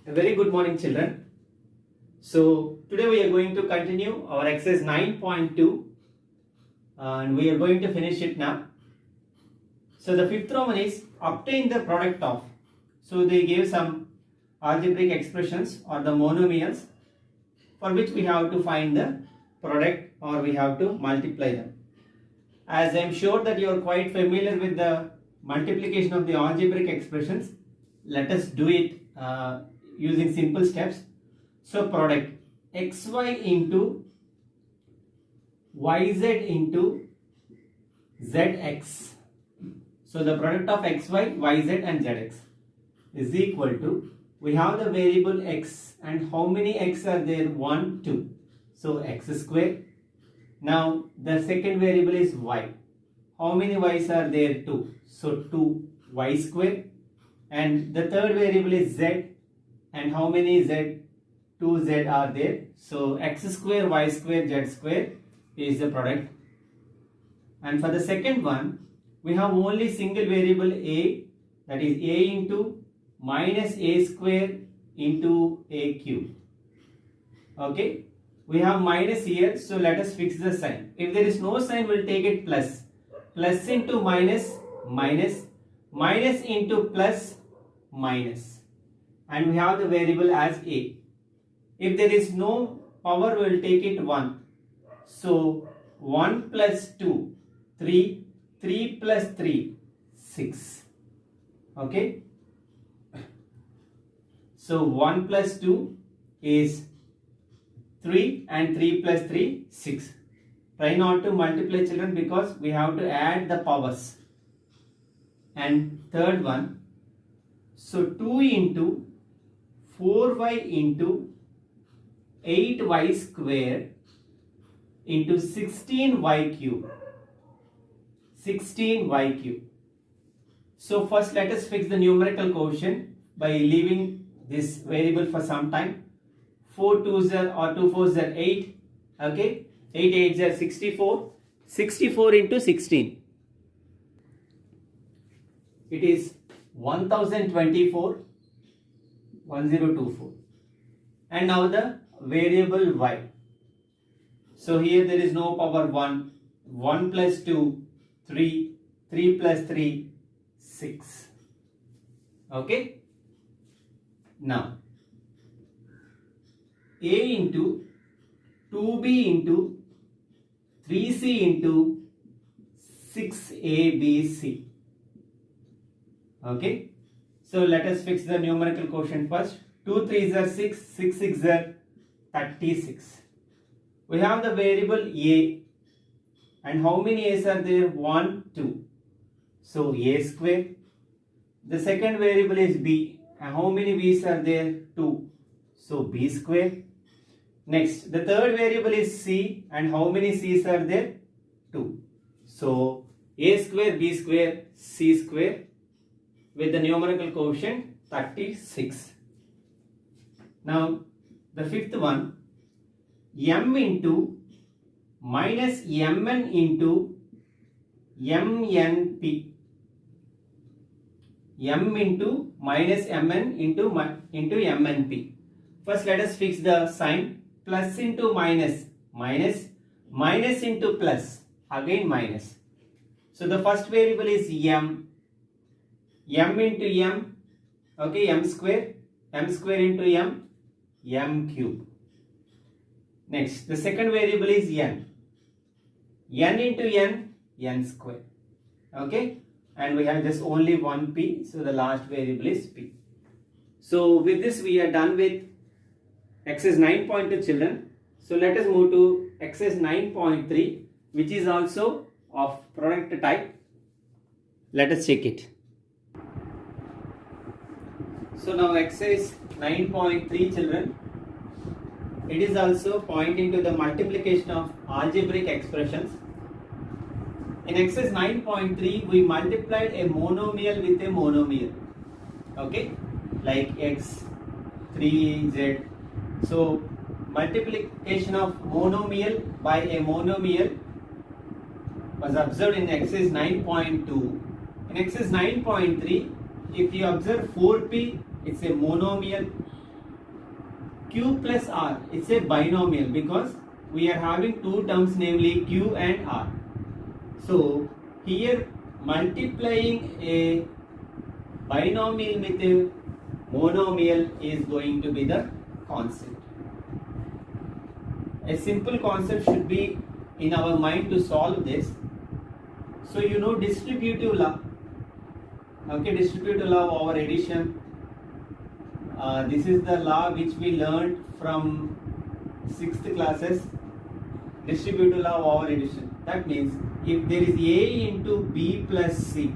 A very good morning, children. So today we are going to continue our exercise 9.2 and we are going to finish it now. So the fifth Roman is obtain the product of. So they gave some algebraic expressions or the monomials for which we have to find the product or we have to multiply them. As I am sure that you are quite familiar with the multiplication of the algebraic expressions, let us do it using simple steps. So product xy into yz into zx. So the product of xy, yz and zx is equal to, we have the variable x and how many x are there? 1, 2. So x square. Now the second variable is y. How many y's are there? 2. So 2y square. And the third variable is z. And how many z? 2z are there. So x square, y square, z square is the product. And for the second one, we have only single variable a, that is a into minus a square into a cube. Okay. We have minus here, so let us fix the sign. If there is no sign, we will take it plus. Plus into minus, minus, minus into plus, minus. And we have the variable as a. If there is no power, we will take it 1. So 1 plus 2, 3, 3 plus 3, 6. Okay. So 1 plus 2 is 3 and 3 plus 3, 6. Try not to multiply, children, because we have to add the powers. And third one, so 2 into 4y into 8y square into 16y cube. 16y cube. So first let us fix the numerical quotient by leaving this variable for some time. 4 2s or 2 4s are 8. Okay. 8 8s are 64. 64 into 16. It is 1024. 1024. And now the variable y. So here there is no power 1. 1 plus 2, 3. 3 plus 3, 6. Okay. Now a into 2b into 3c into 6abc. Okay. So let us fix the numerical quotient first. 2 3s are 6, 6 6s are 36. We have the variable a. And how many a's are there? 1, 2. So a square. The second variable is b. And how many b's are there? 2. So b square. Next, the third variable is c. And how many c's are there? 2. So a square, b square, c square with the numerical quotient 36. Now the fifth one, m into minus mn into mnp. M into minus mn into mnp. First let us fix the sign. Plus into minus, minus, minus into plus, again minus. So the first variable is m. M into m, okay, m square into m, m cube. Next, the second variable is n. N into n, n square. Okay, and we have just only one p, so the last variable is p. So with this we are done with exercise 9.2, children. So let us move to exercise 9.3, which is also of product type. Let us check it. So now exercise 9.3, children. It is also pointing to the multiplication of algebraic expressions. In exercise 9.3, we multiplied a monomial with a monomial. Okay, like x, 3z. So multiplication of monomial by a monomial was observed in exercise 9.2. In exercise 9.3, if you observe 4p, it's a monomial. q plus r, it's a binomial because we are having two terms, namely q and r. So here multiplying a binomial with a monomial is going to be the concept. A simple concept should be in our mind to solve this. So you know distributive law. Okay, distributive law over addition. This is the law which we learned from 6th classes. Distributive law over addition. That means if there is A into B plus C.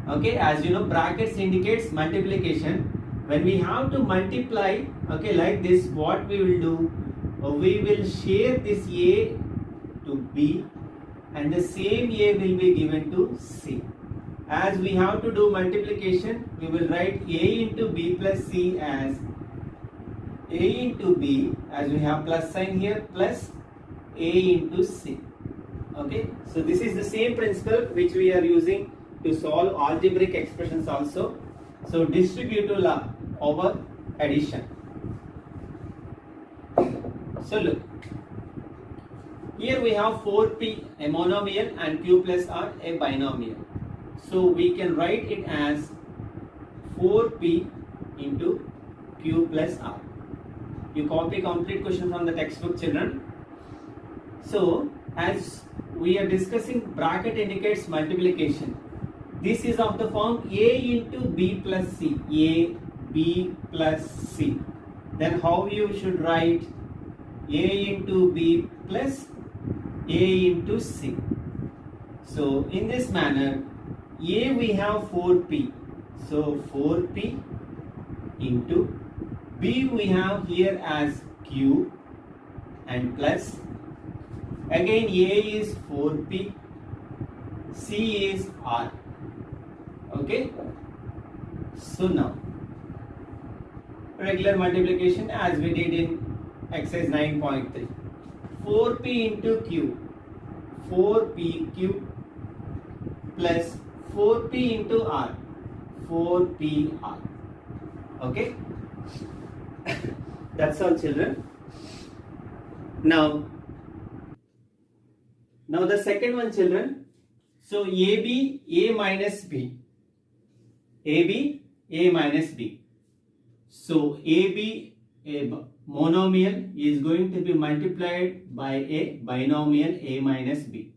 Okay, as you know, brackets indicates multiplication. When we have to multiply, okay, like this, what we will do? We will share this A to B and the same A will be given to C. As we have to do multiplication, we will write A into B plus C as A into B, as we have plus sign here, plus A into C. Okay, so this is the same principle which we are using to solve algebraic expressions also. So distributive law over addition. So look, here we have 4p, a monomial, and q plus r, a binomial. So we can write it as 4p into q plus r. You copy complete question from the textbook, children. So as we are discussing, bracket indicates multiplication. This is of the form a into b plus c, a, b plus c. Then how you should write? A into B plus A into C. So in this manner, A we have 4P. So 4P into B we have here as Q and plus. Again A is 4P, C is R. Okay. So now regular multiplication as we did in exercise 9.3. 4p into q, 4pq plus 4p into r, 4pr. Okay, that's all, children. Now the second one, children. So AB, A minus B, AB, A minus B. So AB, a monomial, is going to be multiplied by a binomial A minus B.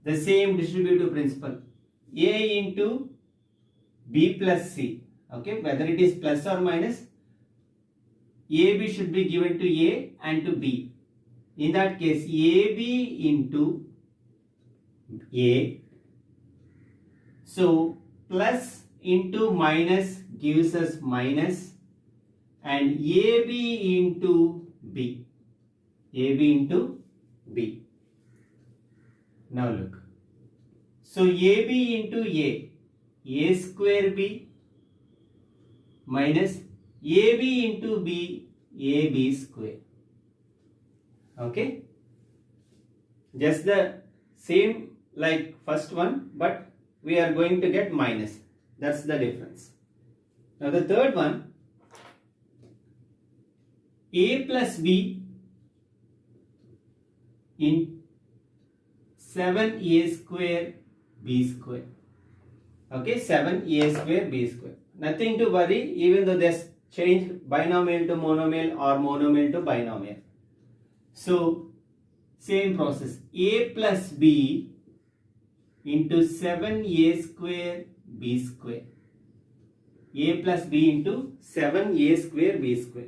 The same distributive principle. A into B plus C. Okay, whether it is plus or minus, AB should be given to A and to B. In that case, AB into A. So plus into minus gives us minus, and AB into B. AB into B. Now look. So AB into A square B minus AB into B, AB square. Okay. Just the same like first one, but we are going to get minus. That's the difference. Now the third one, A plus B in 7A square B square. Okay, 7A square B square. Nothing to worry, even though there's changed binomial to monomial or monomial to binomial. So same process, A plus B into 7A square B square. A plus B into 7A square B square.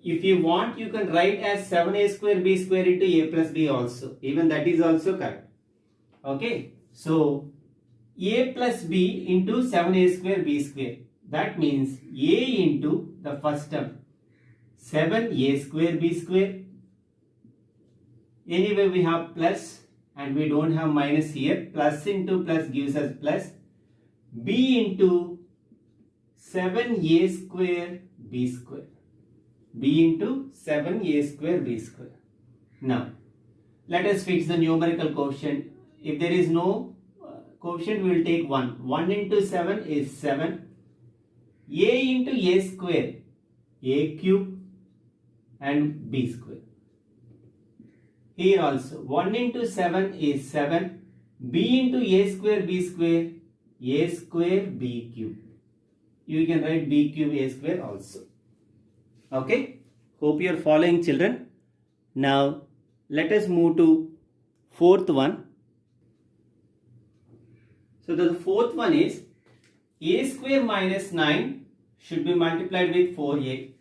If you want, you can write as 7A square B square into A plus B also. Even that is also correct. Okay. So A plus B into 7A square B square. That means A into the first term 7A square B square. Anyway, we have plus and we don't have minus here. Plus into plus gives us plus. B into 7A square B square. B into 7A square B square. Now, let us fix the numerical quotient. If there is no quotient, we will take 1. 1 into 7 is 7. A into A square. a cube and b square. Here also 1 into 7 is 7, b into a square b cube. You can write b cube a square also. Okay, hope you are following, children. Now let us move to fourth one. So the fourth one is a square minus 9 should be multiplied with 4a.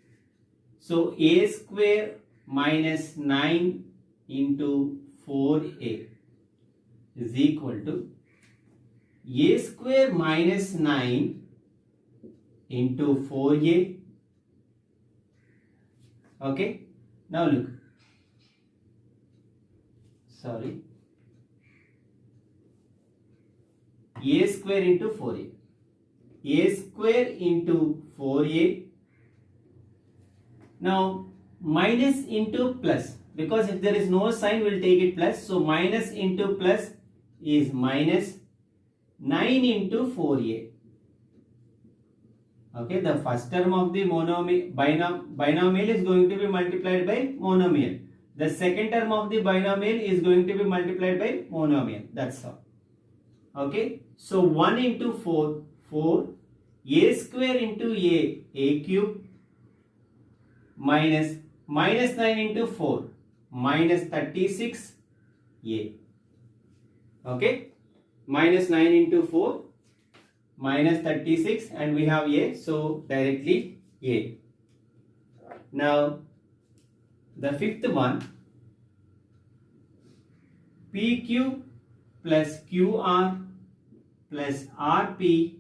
So a square minus 9 into 4a is equal to a square minus 9 into 4a. Okay, now look. Sorry. A square into 4a. A square into 4a. Now minus into plus, because if there is no sign we'll take it plus. So minus into plus is minus 9 into 4a. Okay, the first term of the binomial is going to be multiplied by monomial. The second term of the binomial is going to be multiplied by monomial. That's all. Okay, so 1 into 4, 4, a square into a cube, minus 9 into 4, minus 36 a. Okay, minus 9 into 4, minus 36, and we have a, so directly a. Now the fifth one, p cube plus qr plus rp,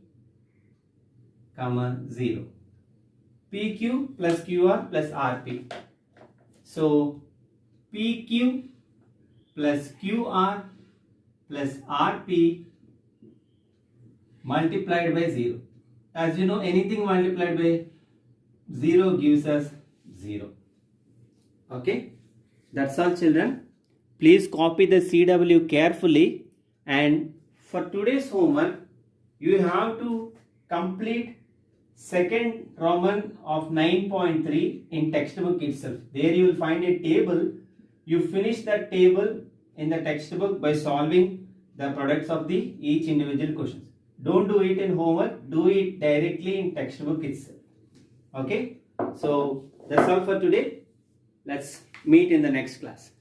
0. p cube plus qr plus rp. So p cube plus qr plus rp multiplied by 0. As you know, anything multiplied by 0 gives us 0. Okay, that's all, children. Please copy the CW carefully, and for today's homework you have to complete second Roman of 9.3 in textbook itself. There you will find a table. You finish that table in the textbook by solving the products of the each individual questions. Don't do it in homework, do it directly in textbook itself. Okay, so that's all for today. Let's meet in the next class.